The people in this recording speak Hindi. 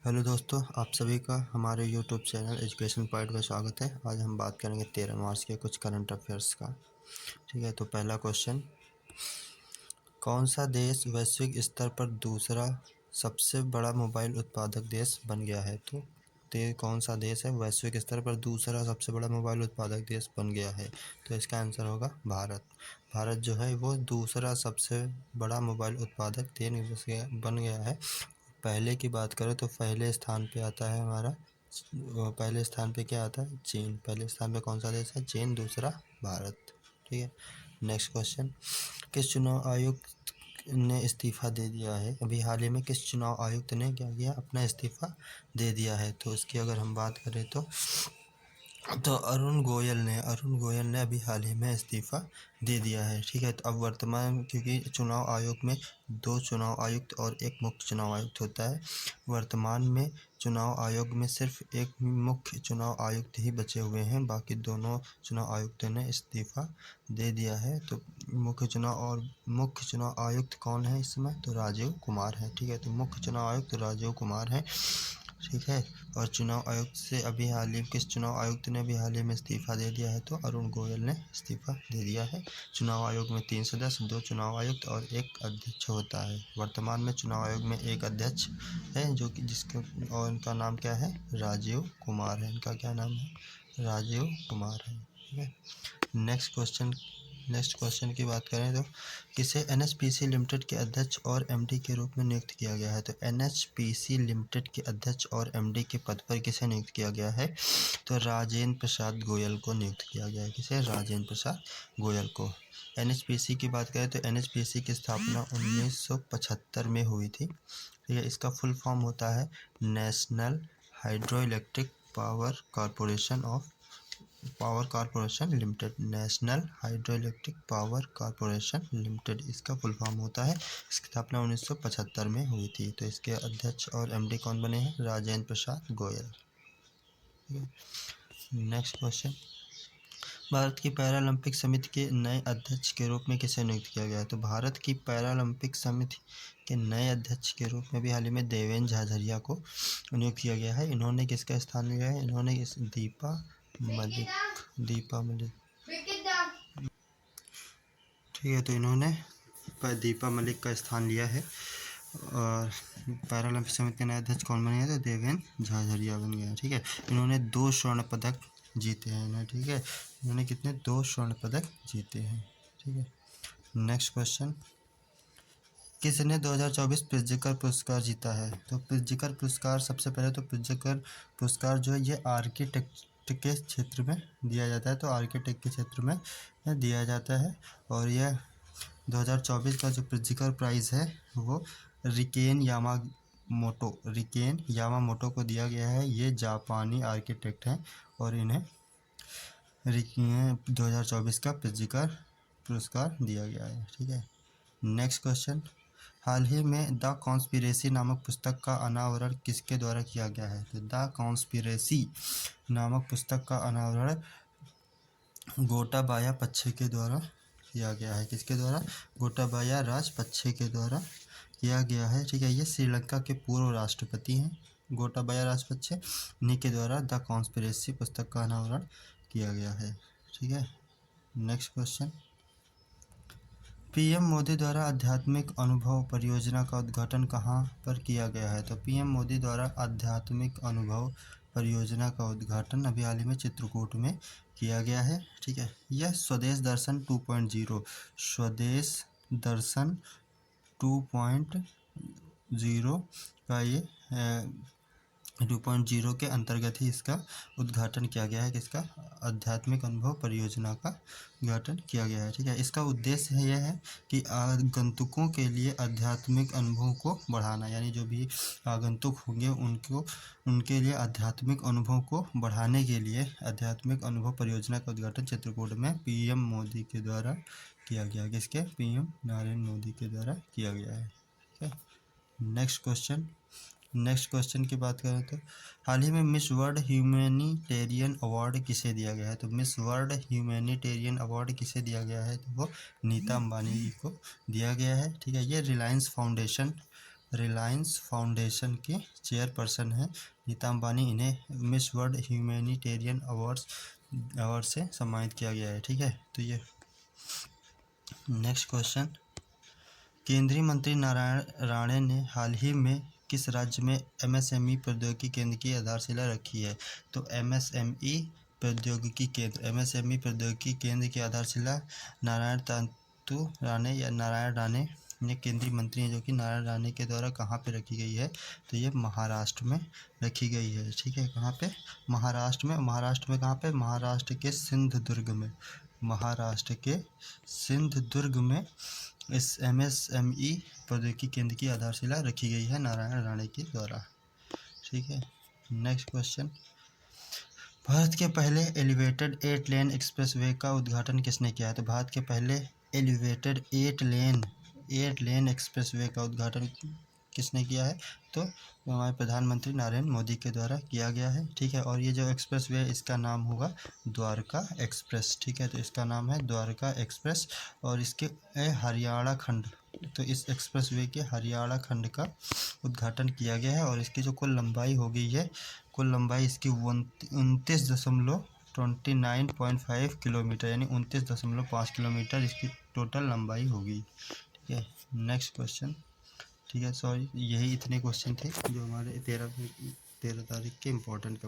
हेलो दोस्तों, आप सभी का हमारे यूट्यूब चैनल एजुकेशन पॉइंट में स्वागत है। आज हम बात करेंगे 13 मार्च के कुछ करंट अफेयर्स का। ठीक है, तो पहला क्वेश्चन, कौन सा देश वैश्विक स्तर पर दूसरा सबसे बड़ा मोबाइल उत्पादक देश बन गया है? तो कौन सा देश है वैश्विक स्तर पर दूसरा सबसे बड़ा मोबाइल उत्पादक देश बन गया है? तो इसका आंसर होगा भारत। भारत जो है वो दूसरा सबसे बड़ा मोबाइल उत्पादक देश बन गया है। पहले की बात करें तो पहले स्थान पे आता है हमारा, पहले स्थान पे क्या आता है? चीन। पहले स्थान पे कौन सा देश है? चीन। दूसरा भारत। ठीक है, नेक्स्ट क्वेश्चन, किस चुनाव आयुक्त ने इस्तीफा दे दिया है? अभी हाल ही में किस चुनाव आयुक्त ने क्या किया? अपना इस्तीफा दे दिया है। तो इसकी अगर हम बात करें तो अरुण गोयल ने अभी हाल ही में इस्तीफा दे दिया है। ठीक है, तो अब वर्तमान, क्योंकि चुनाव आयोग में 2 चुनाव आयुक्त और 1 मुख्य चुनाव आयुक्त होता है, वर्तमान में चुनाव आयोग में सिर्फ एक मुख्य चुनाव आयुक्त ही बचे हुए हैं, बाकी दोनों चुनाव आयुक्तों ने इस्तीफा दे दिया है। तो मुख्य चुनाव आयुक्त कौन है इसमें? तो राजीव कुमार है। ठीक है, तो मुख्य चुनाव आयुक्त राजीव कुमार है। ठीक है, और चुनाव आयुक्त से अभी हाल ही किस चुनाव आयुक्त ने अभी हाल ही में इस्तीफा दे दिया है? तो अरुण गोयल ने इस्तीफा दे दिया है। चुनाव आयोग में 3 सदस्य, 2 चुनाव आयुक्त और 1 अध्यक्ष होता है। वर्तमान में चुनाव आयोग में 1 अध्यक्ष है, जो कि और इनका नाम क्या है? राजीव कुमार है। इनका क्या नाम है? राजीव कुमार है। ठीक है, नेक्स्ट क्वेश्चन की बात करें तो किसे एनएचपीसी लिमिटेड के अध्यक्ष और एमडी के रूप में नियुक्त किया गया है? तो एनएचपीसी लिमिटेड के अध्यक्ष और एमडी के पद पर किसे नियुक्त किया गया है? तो राजेंद्र प्रसाद गोयल को नियुक्त किया गया है। किसे? राजेंद्र प्रसाद गोयल को। एनएचपीसी की बात करें तो एनएचपीसी की स्थापना 1975 में हुई थी। ठीक है, इसका फुल फॉर्म होता है national hydro electric power corporation limited. National hydro electric power corporation limited इसका फुल फॉर्म होता है। इसकी स्थापना 1975 में हुई थी। तो इसके अध्यक्ष और एमडी कौन बने हैं? राजेंद्र प्रसाद गोयल। नेक्स्ट क्वेश्चन, भारत की पैरालंपिक समिति के नए अध्यक्ष के रूप में किसे नियुक्त किया गया है? तो भारत की पैरालंपिक समिति के नए अध्यक्ष के रूप में भी हाल ही में देवेंद्र झाझरिया को नियुक्त किया गया है। इन्होंने किसका स्थान लिया है? इन्होंने दीपा मलिक। ठीक है, तो इन्होंने दीपा मलिक का स्थान लिया है। और पैरालंपिक समिति के नए अध्यक्ष कौन बने हैं? तो देवेंद्र झाझरिया बन गया है। ठीक है, इन्होंने 2 स्वर्ण पदक जीते हैं ना। ठीक है, इन्होंने कितने? 2 स्वर्ण पदक जीते हैं। ठीक है, नेक्स्ट क्वेश्चन, किसने 2024 प्रिज्कर पुरस्कार जीता है? तो प्रिज्कर पुरस्कार, सबसे पहले तो प्रिज्कर पुरस्कार जो है ये आर्किटेक्ट के क्षेत्र में दिया जाता है। तो आर्किटेक्ट के क्षेत्र में दिया जाता है। और यह 2024 का जो प्रिज्कर प्राइज़ है वो रिकेन यामामोटो को दिया गया है। ये जापानी आर्किटेक्ट हैं और इन्हें 2024 का प्रिज्कर पुरस्कार दिया गया है। ठीक है, नेक्स्ट क्वेश्चन, हाल ही में द कॉन्स्पिरेसी नामक पुस्तक का अनावरण किसके द्वारा किया गया है? तो द कॉन्स्पिरेसी नामक पुस्तक का अनावरण गोटाबाया पच्छे के द्वारा किया गया है। किसके द्वारा? गोटाबाया राजपक्षे के द्वारा किया गया है। ठीक है, ये श्रीलंका के पूर्व राष्ट्रपति हैं गोटाबाया राजपक्षे। इन्हीं के द्वारा द कॉन्स्पिरेसी पुस्तक का अनावरण किया गया है। ठीक है, नेक्स्ट क्वेश्चन, पीएम मोदी द्वारा आध्यात्मिक अनुभव परियोजना का उद्घाटन कहाँ पर किया गया है? तो पीएम मोदी द्वारा आध्यात्मिक अनुभव परियोजना का उद्घाटन अभी हाल ही में चित्रकूट में किया गया है। ठीक है, यह स्वदेश दर्शन 2.0 का ये 2.0 के अंतर्गत ही इसका उद्घाटन किया गया है। किसका? आध्यात्मिक अनुभव परियोजना का उद्घाटन किया गया है। ठीक है, इसका उद्देश्य यह है कि आगंतुकों के लिए आध्यात्मिक अनुभव को बढ़ाना, यानी जो भी आगंतुक होंगे उनके लिए आध्यात्मिक अनुभव को बढ़ाने के लिए आध्यात्मिक अनुभव परियोजना का उद्घाटन चित्रकूट में पीएम मोदी के द्वारा किया गया। किसके? पीएम नरेंद्र मोदी के द्वारा किया गया है। ठीक है, नेक्स्ट क्वेश्चन की बात करें तो हाल ही में मिस वर्ल्ड ह्यूमैनिटेरियन अवार्ड किसे दिया गया है? तो मिस वर्ल्ड ह्यूमैनिटेरियन अवार्ड किसे दिया गया है? तो वो नीता अंबानी जी को दिया गया है। ठीक है, ये रिलायंस फाउंडेशन रिलायंस फाउंडेशन के चेयरपर्सन हैं नीता अंबानी। इन्हें मिस वर्ल्ड ह्यूमैनिटेरियन अवार्ड से सम्मानित किया गया है। ठीक है, तो ये नेक्स्ट क्वेश्चन, केंद्रीय मंत्री नारायण राणे ने हाल ही में किस राज्य में एमएसएमई प्रौद्योगिकी केंद्र की आधारशिला रखी है? तो एमएसएमई प्रौद्योगिकी केंद्र की आधारशिला नारायण राणे ने केंद्रीय मंत्री हैं जो कि नारायण राणे के द्वारा कहाँ पे रखी गई है? तो ये महाराष्ट्र में रखी गई है। ठीक है, कहाँ पे? महाराष्ट्र में कहाँ पे? महाराष्ट्र के सिंधुदुर्ग में इस एमएसएमई प्रौद्योगिकी केंद्र की आधारशिला रखी गई है नारायण राणे के द्वारा। ठीक है, नेक्स्ट क्वेश्चन, भारत के पहले एलिवेटेड 8 लेन एक्सप्रेसवे का उद्घाटन किसने किया है? तो भारत के पहले एलिवेटेड 8 लेन एक्सप्रेसवे का उद्घाटन किसने किया है? तो हमारे प्रधानमंत्री नरेंद्र मोदी के द्वारा किया गया है। ठीक है, और ये जो एक्सप्रेसवे है इसका नाम होगा द्वारका एक्सप्रेस। ठीक है, तो इसका नाम है द्वारका एक्सप्रेस और इसके हरियाणा खंड, तो इस एक्सप्रेसवे के हरियाणा खंड का उद्घाटन किया गया है और इसकी जो कुल लंबाई हो गई है, कुल लंबाई इसकी 29.5 किलोमीटर यानी 29.5 किलोमीटर इसकी टोटल लंबाई होगी। ठीक है, नेक्स्ट क्वेश्चन। ठीक है, सॉरी, यही इतने क्वेश्चन थे जो हमारे 13 तारीख के इम्पोर्टेंट थे।